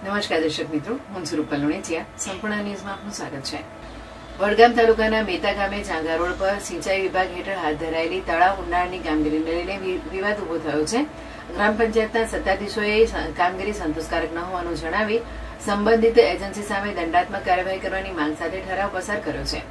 નમસ્કાર દર્શક મિત્રો, હું છું રૂપલ લુણેચિયા. સંપૂર્ણ ન્યૂઝમાં આપનું સ્વાગત છે. વડગામ તાલુકાના મેતા ગામે ચાંગા રોડ પર સિંચાઈ વિભાગ હેઠળ હાથ ધરાયેલી તળાવ ઊંડાણની કામગીરીને લઈને વિવાદ ઉભો થયો છે. ગ્રામ પંચાયતના સત્તાધીશોએ કામગીરી સંતોષકારક ન હોવાનું જણાવી સંબંધિત એજન્સી સામે દંડાત્મક કાર્યવાહી કરવાની માંગ સાથે ઠરાવ પસાર કર્યો છે.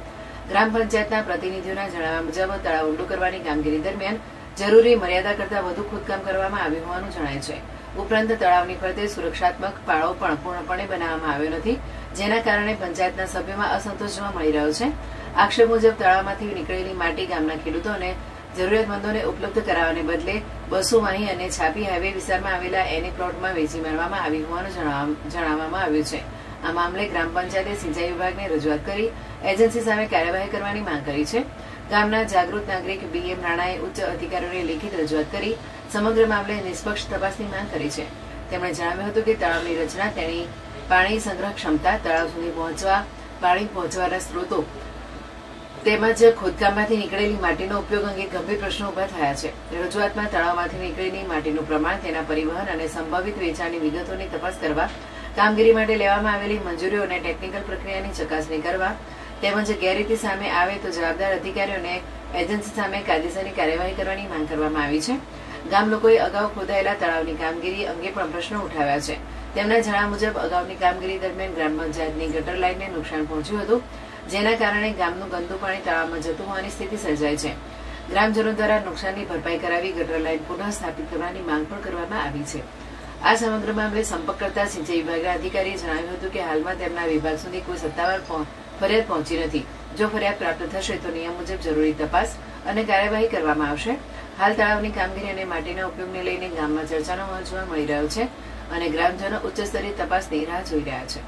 ગ્રામ પંચાયતના પ્રતિનિધિઓના જણાવ્યા મુજબ તળાવ ઊંડું કરવાની કામગીરી દરમિયાન જરૂરી મર્યાદા કરતાં વધુ ખોદકામ કરવામાં આવ્યું હોવાનું જણાય છે. ઉપરાંત તળાવની ફરતે સુરક્ષાત્મક પાળો પણ પૂર્ણપણે બનાવવામાં આવ્યો નથી, જેના કારણે પંચાયતના સભ્યોમાં અસંતોષ જોવા મળી રહ્યો છે. આક્ષેપ મુજબ તળાવમાંથી નીકળેલી માટી ગામના ખેડૂતોને જરૂરિયાતમંદોને ઉપલબ્ધ કરાવવાને બદલે બસો વાહી અને છાપી હાઈવે વિસ્તારમાં આવેલા એની પ્લોટમાં વેચી મેળવવામાં આવી હોવાનું જણાવવામાં આવ્યું છે. આ મામલે ગ્રામ પંચાયતે સિંચાઈ વિભાગને રજૂઆત કરી એજન્સી સામે કાર્યવાહી કરવાની માંગ કરી છે. ગામના જાગૃત નાગરિક BM રાણાએ ઉચ્ચ અધિકારીઓને લેખિત રજૂઆત કરી સમગ્ર મામલે નિષ્પક્ષ તપાસની માંગ કરી છે. તેમણે જણાવ્યું હતું કે તળાવની રચના, તેની પાણી સંગ્રહ ક્ષમતા, તળાવ સુધી પાણી પહોંચવાના સ્ત્રોતો તેમજ ખોદકામમાંથી નીકળેલી માટીનો ઉપયોગ અંગે ગંભીર પ્રશ્નો ઉભા થયા છે. રજૂઆતમાં તળાવમાંથી નીકળેલી માટીનું પ્રમાણ, તેના પરિવહન અને સંભવિત વેચાણની વિગતોની તપાસ કરવા, કામગીરી માટે લેવામાં આવેલી મંજૂરીઓ અને ટેકનિકલ પ્રક્રિયાની ચકાસણી કરવા તેમજ ગેરરીતિ સામે આવે તો જવાબદાર અધિકારીઓને એજન્સી સામે કાયદેસરની કાર્યવાહી કરવાની માંગ કરવામાં આવી છે. ગામ લોકોએ અગાઉ ખોદાયેલા તળાવની કામગીરી અંગે પણ પ્રશ્નો ઉઠાવ્યા છે. તેમના જણાવ્યા મુજબ અગાઉની કામગીરી દરમિયાન ગ્રામ પંચાયતની ગટર લાઇનને નુકસાન પહોંચ્યું હતું, જેના કારણે ગામનું ગંદુ પાણી તળાવમાં જતું હોવાની સ્થિતિ સર્જાય છે. ગ્રામજનો દ્વારા નુકસાનની ભરપાઈ કરાવી ગટર લાઇન પુનઃ સ્થાપિત કરવાની માંગ પણ કરવામાં આવી છે. આ સમગ્ર મામલે સંપર્ક કરતા સિંચાઈ વિભાગના અધિકારીએ જણાવ્યું હતું કે હાલમાં તેમના વિભાગ સુધી કોઈ સત્તાવાર ફરિયાદ પહોંચી નથી. જો ફરિયાદ પ્રાપ્ત થશે તો નિયમ મુજબ જરૂરી તપાસ અને કાર્યવાહી કરવામાં આવશે. હાલ તળાવની કામગીરી અને માટીના ઉપયોગને લઈને ગામમાં ચર્ચાનો માહોલ જોવા મળી રહ્યો છે અને ગ્રામજનો ઉચ્ચ સ્તરીય તપાસની રાહ જોઈ રહ્યા છે.